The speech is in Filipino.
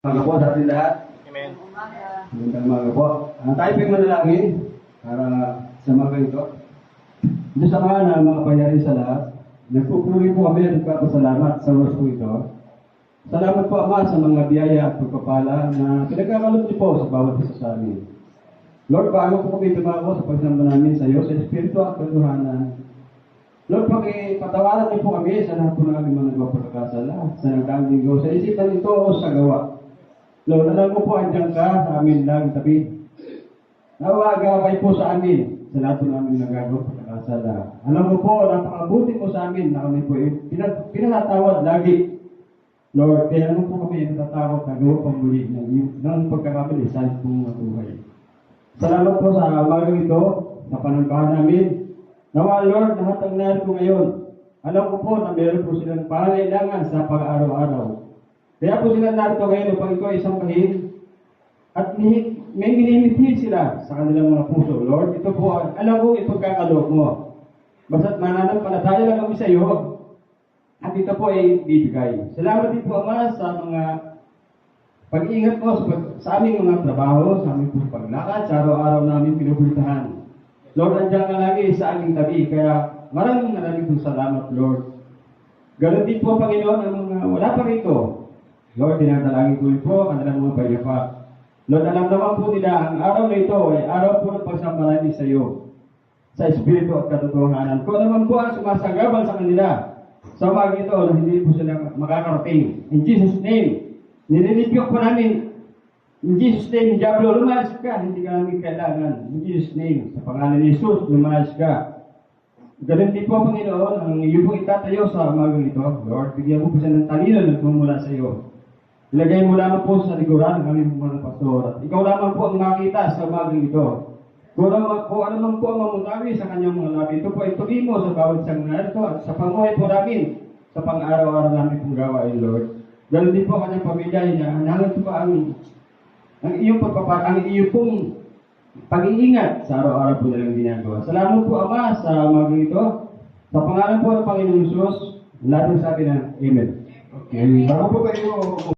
Umaga po sa ating lahat. Amen. Magandang umaga po. Tayo po'y manalangin para sa umaga ito. Diyos Ama na mga pangyari sa lahat, nagpupuri po kami at nagpapasalamat sa oras po ito. Salamat po Ama sa mga biyaya at pagpapala na pinagkakalot niyo po sa bawat isa sa amin. Lord, bago po kami tumako sa pagsamba namin sa iyo, sa Espiritu at Katuhanan. Lord, patawaran niyo po kami sa lahat po ng aming mga nagpapagkakasala, sa nagdaang linggo, sa isipan ito o sa gawa. Lord, alam ko po andyan ka sa amin lang tabi. Nawagaway po sa amin sa lahat po namin nagagawa pagkakasala. Alam ko po, napakabuti po sa amin na kami po pinatawad lagi. Lord, kaya naman po kami natatakot na gawa pang muli ng pagkakamali sa ating pong buhay. Salamat po sa umagang ito, sa panangkahan namin. Nawa, Lord, lahat ang narito ngayon. Alam ko po na meron po silang pangangailangan sa pag-araw-araw. Kaya po sila narito ngayon upang ikaw ay sambahin at may minimithil sila sa kanilang mga puso. Lord, ito po, alam ko ipagkakaloob mo. Basta't mananampalataya lang kami sa iyo at ito po ay bibigay. Salamat din po, Ama, sa mga pag-iingat mo sa aming mga trabaho, sa aming paglakad, sa araw-araw namin pinupulitahan. Lord, andiyan ka lagi sa aming tabi, kaya maraming pong salamat, Lord. Ganon din po, Panginoon, ang mga wala pa rito. Lord, dinadalangin ko rin po kanilang mga payapa. Lord, alam naman po nila, ang araw na ito ay araw po ng pagsamba namin sa iyo, sa Espiritu at katotohanan. Kung naman po ang sumasagabal sa kanila, sa umaga ito na hindi po sila makakarating. In Jesus' name, nililipyok po namin. In Jesus' name, Diablo, lumayas ka. Hindi ka namin kailangan. In Jesus' name, sa pangalan ni Jesus, lumayas ka. Ganun din po, Panginoon, ang iyo po itatayo sa umagang ito. Lord, bigyan mo po siya ng talino na tumula sa iyo. Ilagay mo lamang po sa likuran ng aming mga pastor. At ikaw lamang po ang makita sa umagang ito. Kung ano man po ang mamutawi sa kanyang mga labi, ito po ay tuloy mo sa bawat isang narito at sa panguhay po namin, sa pang-araw-araw namin pong gawain, Lord. Ganun din po ang kanyang pamilya niya. Hanahan po ang iyong pong pag-iingat sa araw-araw po nilang ginagawa. Salamat po, Ama, sa umagang ito. Sa pangalan po ng Panginoong Jesus, lahat ng sabi na Amen. Okay. Bago po kayo